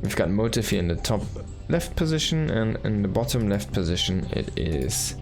We've got Motive here in the top left position, and in the bottom left position it is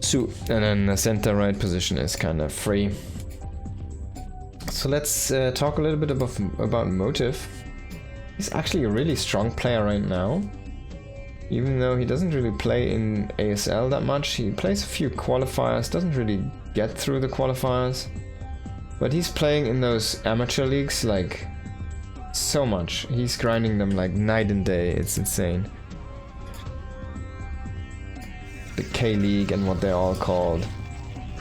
soO, and then the center right position is kind of free. So let's talk a little bit about Motive. He's actually a really strong player right now. Even though he doesn't really play in ASL that much, he plays a few qualifiers, doesn't really get through the qualifiers. But he's playing in those amateur leagues like so much. He's grinding them like night and day, it's insane. The K-League and what they're all called.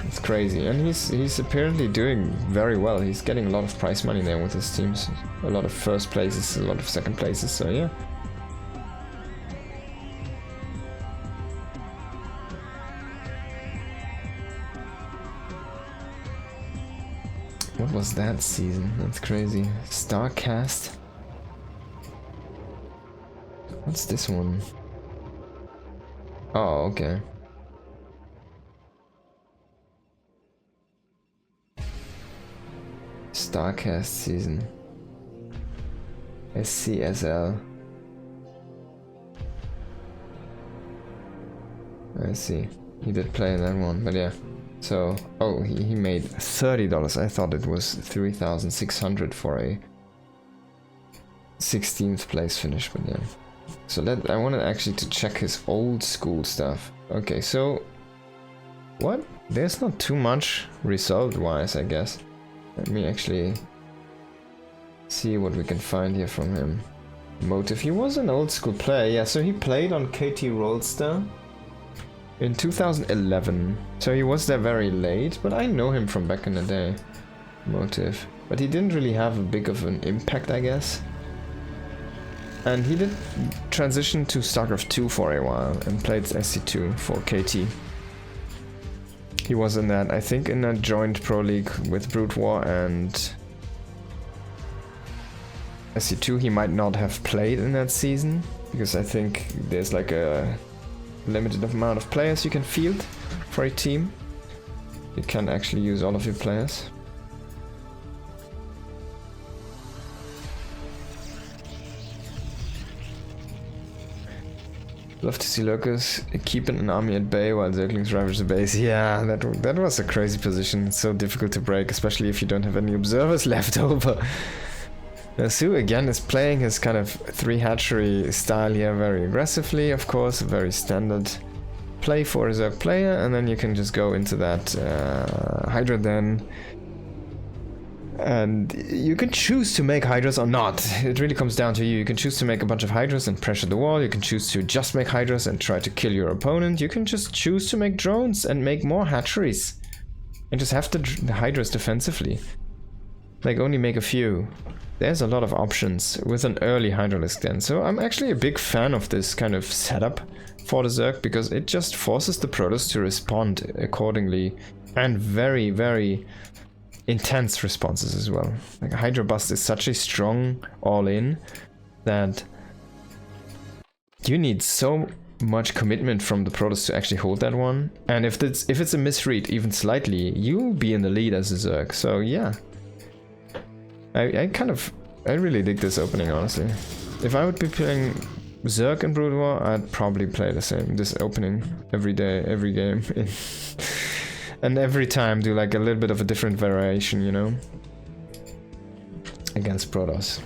It's crazy. And he's apparently doing very well. He's getting a lot of prize money there with his teams. A lot of first places, a lot of second places, so yeah. What was that season? That's crazy. StarCraft. What's this one? Oh, okay. StarCraft season. SCSL. I see. He did play in that one, but yeah. So, oh, he made $30. I thought it was 3,600 for a 16th place finish, but yeah. So I wanted actually to check his old school stuff. Okay, so what? There's not too much result-wise, I guess. Let me actually see what we can find here from him. Motive. He was an old school player, yeah. So he played on KT Rollstar in 2011, so he was there very late, but I know him from back in the day. Motive. But he didn't really have a big of an impact, I guess. And he did transition to StarCraft 2 for a while and played SC2 for KT. He was in that, I think, in a joint pro league with Broodwar and SC2. He might not have played in that season, because I think there's like a limited amount of players you can field for a team. You can't actually use all of your players. Love to see Lurkers keeping an army at bay while Zerglings ravage the base. Yeah, that was a crazy position. It's so difficult to break, especially if you don't have any observers left over. soO again is playing his kind of 3 hatchery style here very aggressively, of course, a very standard play for a Zerg player, and then you can just go into that Hydra den. And you can choose to make Hydras or not. It really comes down to you. You can choose to make a bunch of Hydras and pressure the wall. You can choose to just make Hydras and try to kill your opponent. You can just choose to make drones and make more hatcheries. And just have the Hydras defensively. Like, only make a few. There's a lot of options with an early Hydralisk den. So I'm actually a big fan of this kind of setup for the Zerg, because it just forces the Protoss to respond accordingly. And very, very intense responses as well. Like, Hydra Bust is such a strong all-in that you need so much commitment from the Protoss to actually hold that one. And if it's a misread even slightly, you'll be in the lead as a Zerg. So yeah, I really dig this opening, honestly. If I would be playing Zerg and Broodwar, I'd probably play this opening every day, every game. And every time do like a little bit of a different variation, you know? Against Protoss.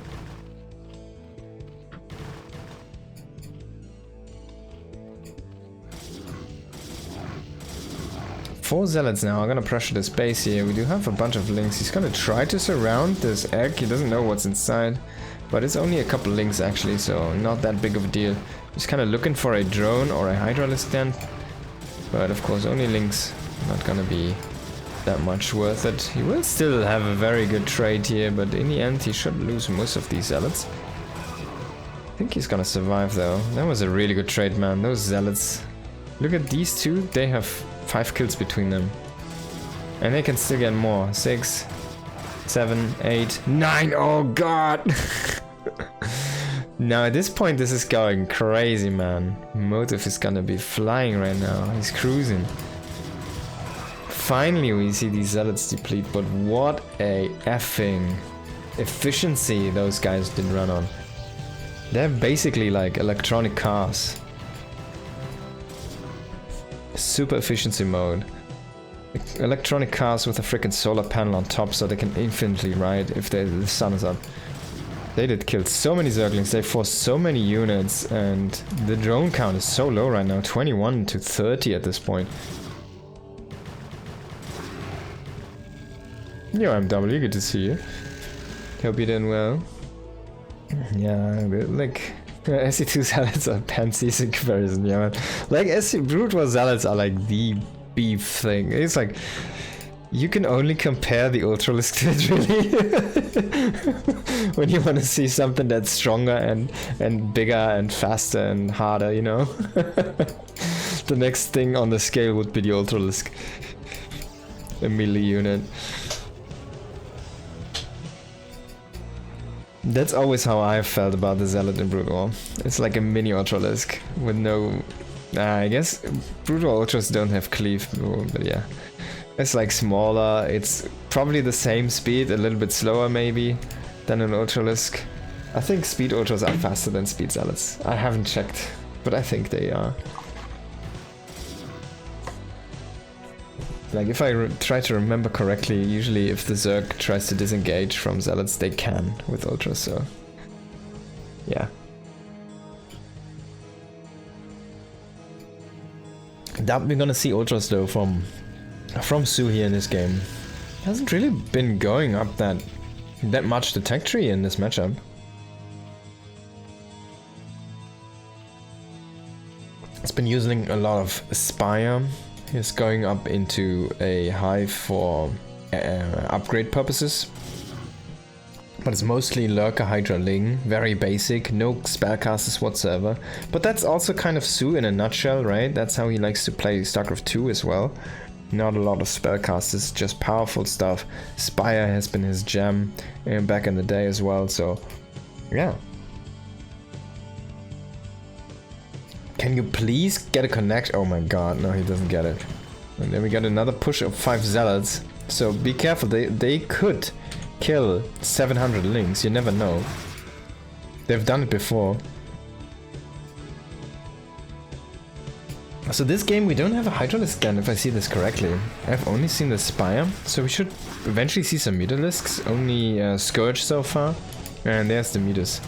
4 Zealots now. I'm gonna pressure this base here. We do have a bunch of links. He's gonna try to surround this egg. He doesn't know what's inside. But it's only a couple links actually, so not that big of a deal. He's kind of looking for a drone or a Hydralisk den. But of course, only links. Not gonna be that much worth it. He will still have a very good trade here, but in the end he should lose most of these Zealots. I think he's gonna survive though. That was a really good trade, man. Those Zealots. Look at these two. They have 5 kills between them. And they can still get more. 6, 7, 8, 9. Oh god! Now at this point this is going crazy, man. Motive is gonna be flying right now. He's cruising. Finally we see these Zealots deplete, but what a effing efficiency those guys did run on. They're basically like electronic cars. Super efficiency mode. Electronic cars with a freaking solar panel on top so they can infinitely ride if the sun is up. They did kill so many Zerglings, they forced so many units, and the drone count is so low right now, 21 to 30 at this point. Yo, MW, good to see you. Hope you're doing well. Yeah, like, SC2 Zealots are pansies in comparison, yeah man. Like, Broodwar Zealots are like the beef thing. It's like, you can only compare the Ultralisk to it, really. When you want to see something that's stronger and bigger and faster and harder, you know. The next thing on the scale would be the Ultralisk. A melee unit. That's always how I felt about the Zealot in Broodwar. It's like a mini Ultralisk with no... I guess Broodwar Ultras don't have cleave, but yeah. It's like smaller, it's probably the same speed, a little bit slower maybe than an Ultralisk. I think speed Ultras are faster than speed Zealots. I haven't checked, but I think they are. Like if I try to remember correctly, usually if the Zerg tries to disengage from Zealots, they can with Ultras, so yeah. Doubt we're gonna see Ultras though from soO here in this game. Hasn't really been going up that much the tech tree in this matchup. It's been using a lot of Spire. He's going up into a hive for upgrade purposes. But it's mostly Lurker Hydra Ling, very basic, no spellcasters whatsoever. But that's also kind of soO in a nutshell, right? That's how he likes to play StarCraft 2 as well. Not a lot of spellcasters, just powerful stuff. Spire has been his jam back in the day as well, so yeah. Can you please get a connect? Oh my god, no, he doesn't get it. And then we got another push of 5 Zealots. So be careful, they could kill 700 Lings, you never know. They've done it before. So this game we don't have a Hydralisk gun, if I see this correctly. I've only seen the Spire, so we should eventually see some Mutalisks. Only Scourge so far. And there's the Mutas.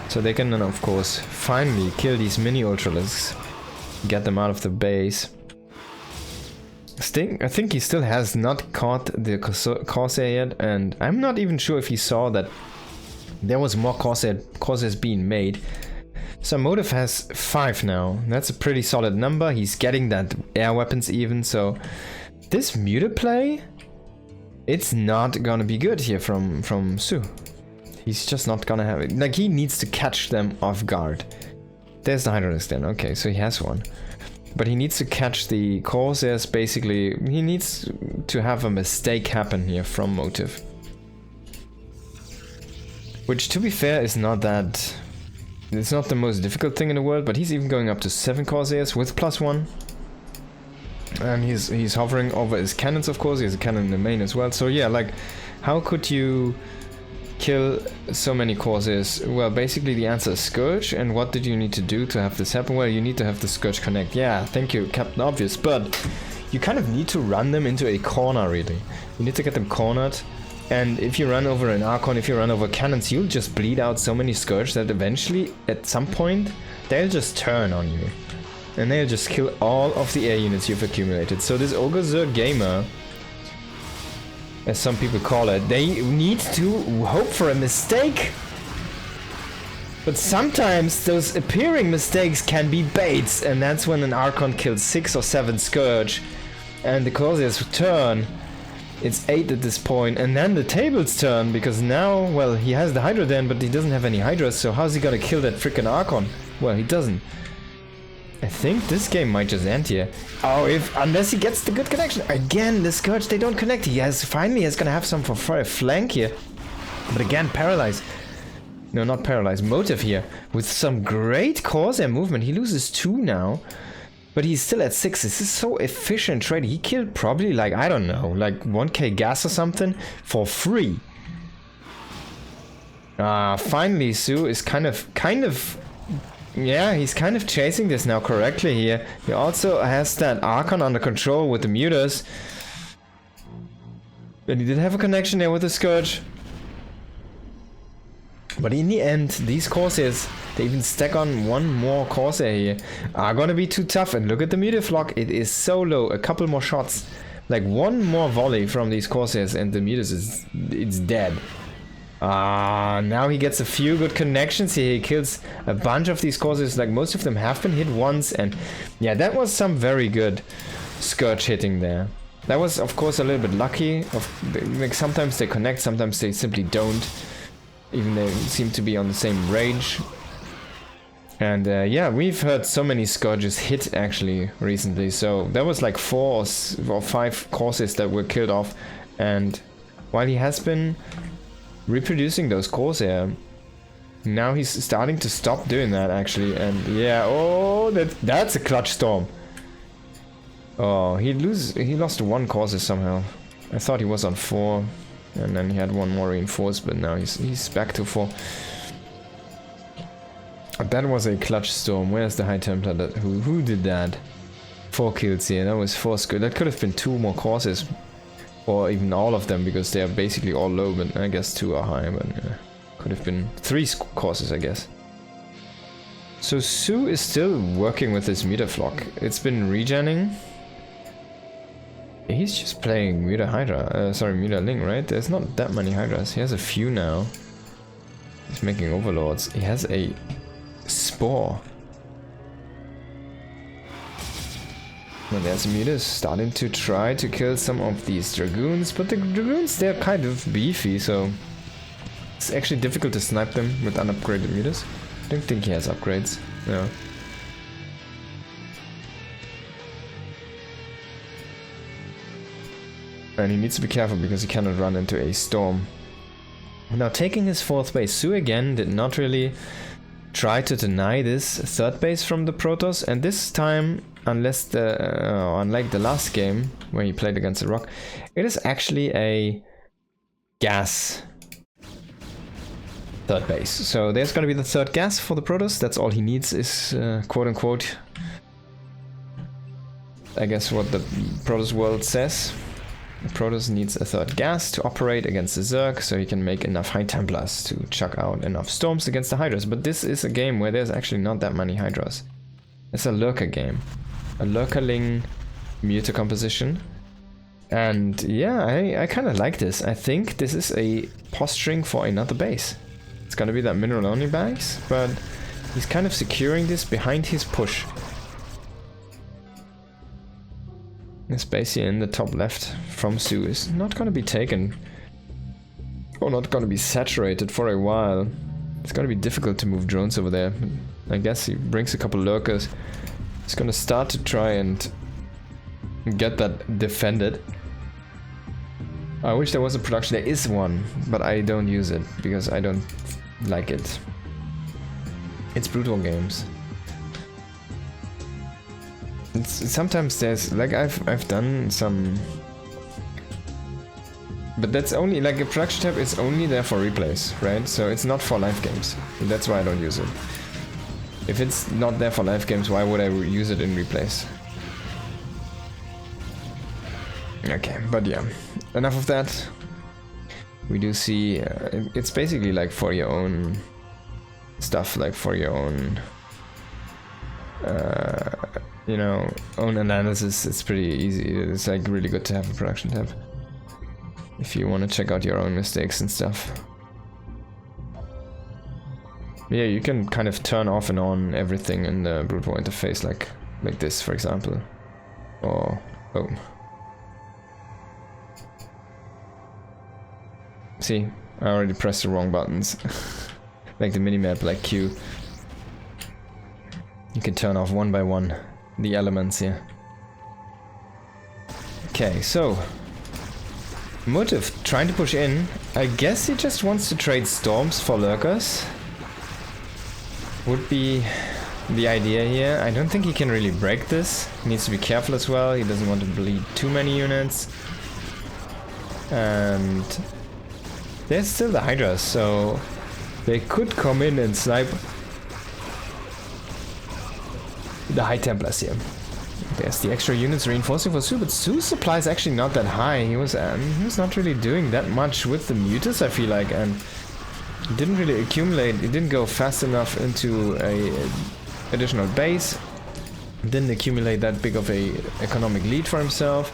So they can then of course finally kill these mini Ultralisks. Get them out of the base. I think he still has not caught the Corsair yet, and I'm not even sure if he saw that there was more Corsairs being made. So Motive has 5 now. That's a pretty solid number. He's getting that air weapons even, so this Muta play, it's not gonna be good here from soO. He's just not gonna have it. Like, he needs to catch them off guard. There's the Hydralisk then. Okay, so he has one. But he needs to catch the Corsairs, basically. He needs to have a mistake happen here from Motive. Which, to be fair, is not that... It's not the most difficult thing in the world, but he's even going up to 7 Corsairs with +1. And he's hovering over his cannons, of course. He has a cannon in the main as well. So yeah, like, how could you kill so many Corsairs? Well, basically the answer is Scourge. And what did you need to do to have this happen? Well, you need to have the Scourge connect. Yeah, thank you, Captain Obvious. But you kind of need to run them into a corner, really. You need to get them cornered. And if you run over an Archon, if you run over cannons, you'll just bleed out so many Scourge that eventually, at some point, they'll just turn on you. And they'll just kill all of the air units you've accumulated. So this Ogre Zerg gamer, as some people call it, they need to hope for a mistake. But sometimes those appearing mistakes can be baits, and that's when an Archon kills 6 or 7 Scourge, and the Corsairs turn. It's 8 at this point, and then the tables turn, because now, well, he has the Hydra then, but he doesn't have any Hydras, so how's he gonna kill that freaking Archon? Well, he doesn't. I think this game might just end here. Oh, unless he gets the good connection. Again, the Scourge, they don't connect. Finally he's gonna have some for a flank here. But again, Paralyze. No, not Paralyze, Motive here. With some great Corsair movement. He loses 2 now. But he's still at 6. This is so efficient trade. He killed probably like, I don't know, like 1k gas or something for free. Finally, soO is kind of, yeah, he's kind of chasing this now correctly here. He also has that Archon under control with the Mutas. And he did have a connection there with the Scourge. But in the end, these Corsairs, they even stack on one more Corsair here, are gonna be too tough. And look at the Mutaflock, it is so low. A couple more shots, like one more volley from these Corsairs and the Mutas it's dead. Now he gets a few good connections here. He kills a bunch of these Corsairs, like most of them have been hit once. And yeah, that was some very good Scourge hitting there. That was of course a little bit lucky. Like sometimes they connect, sometimes they simply don't. Even they seem to be on the same range. And yeah, we've heard so many Scourges hit actually recently. So there was like 4 or 5 Corsairs that were killed off. And while he has been reproducing those Corsair, now he's starting to stop doing that actually. And yeah, oh, that's a clutch storm. Oh, he lost 1 Corsair somehow. I thought he was on 4. And then he had 1 more reinforced, but now he's back to 4. That was a clutch storm. Where's the High Templar? Who did that? 4 kills here. That was 4 squid. That could have been 2 more Corsairs. Or even all of them, because they are basically all low, but I guess 2 are high, but could have been 3 Corsairs, I guess. So soO is still working with his Mutaflock. It's been regenning. He's just playing Muta Hydra, Muta Ling, right? There's not that many Hydras. He has a few now. He's making Overlords. He has a Spore. Well, there's Mutas starting to try to kill some of these Dragoons, but the Dragoons, they're kind of beefy, so it's actually difficult to snipe them with unupgraded Mutas. I don't think he has upgrades. No. And he needs to be careful because he cannot run into a storm. Now taking his 4th base, soO again did not really try to deny this 3rd base from the Protoss, and this time, unlike the last game where he played against the Rock, it is actually a gas 3rd base. So there's gonna be the 3rd gas for the Protoss. That's all he needs is quote unquote, I guess what the Protoss world says. Protoss needs a 3rd gas to operate against the Zerg, so he can make enough High Templars to chuck out enough Storms against the Hydras. But this is a game where there's actually not that many Hydras. It's a Lurker game. A Lurkerling Muta composition. And yeah, I kind of like this. I think this is a posturing for another base. It's gonna be that mineral only base, but he's kind of securing this behind his push. This base here in the top left from soO is not going to be taken, or not going to be saturated for a while. It's going to be difficult to move drones over there. I guess he brings a couple lurkers. He's going to start to try and get that defended. I wish there was a production. There is one, but I don't use it because I don't like it. It's Broodwar games. Sometimes there's like I've done some, but that's only like a production tab is only there for replays, right? So it's not for live games. That's why I don't use it. If it's not there for live games, why would I use it in replays? Okay, but yeah, enough of that. We do see it's basically like for your own stuff, like for your own you know, own analysis. It's pretty easy. It's like really good to have a production tab if you want to check out your own mistakes and stuff. Yeah, you can kind of turn off and on everything in the Broodwar interface, like this, for example. Or boom. See, I already pressed the wrong buttons. Like the minimap, like Q. You can turn off one by one the elements here. Okay, so Motive trying to push in. I guess he just wants to trade storms for lurkers. Would be the idea here. I don't think he can really break this. He needs to be careful as well. He doesn't want to bleed too many units. And there's still the Hydras, so They could come in and snipe the High Templars here. There's the extra units reinforcing for soO, but soO's supply is actually not that high. He was not really doing that much with the mutas, I feel like, and didn't really accumulate. It didn't go fast enough into a additional base. Didn't accumulate that big of a economic lead for himself.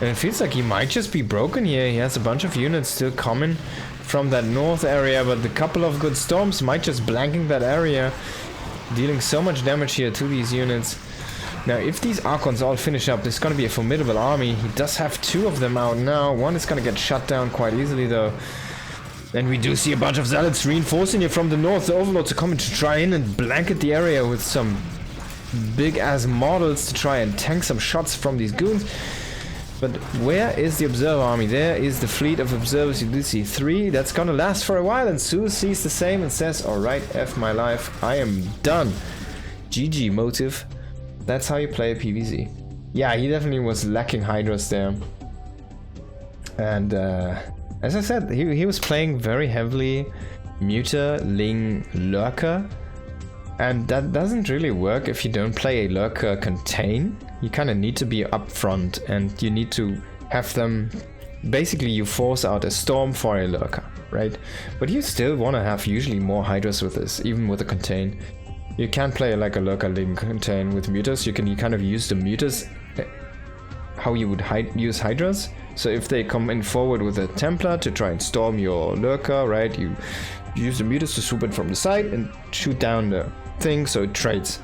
And it feels like he might just be broken here. He has a bunch of units still coming from that north area, but the couple of good storms might just blanking that area, dealing so much damage here to these units. Now, if these Archons all finish up, this is going to be a formidable army. He does have 2 of them out now. One is going to get shut down quite easily, though. And we do see a bunch of Zealots reinforcing here from the north. The Overlords are coming to try in and blanket the area with some big-ass models to try and tank some shots from these goons. But where is the Observer army? There is the fleet of Observers. You do see 3. That's going to last for a while. And soO sees the same and says, alright, F my life. I am done. GG, Motive. That's how you play a PvZ. Yeah, he definitely was lacking Hydras there. And as I said, he was playing very heavily Muta, Ling, Lurker. And that doesn't really work if you don't play a Lurker contain. You kind of need to be upfront and you need to have them... Basically, you force out a Storm for a Lurker, right? But you still want to have usually more Hydras with this, even with a contain. You can't play like a Lurker Ling contain with mutas. You can kind of use the mutas how you would use Hydras. So if they come in forward with a Templar to try and storm your Lurker, right? You use the mutas to swoop in from the side and shoot down the thing so it trades.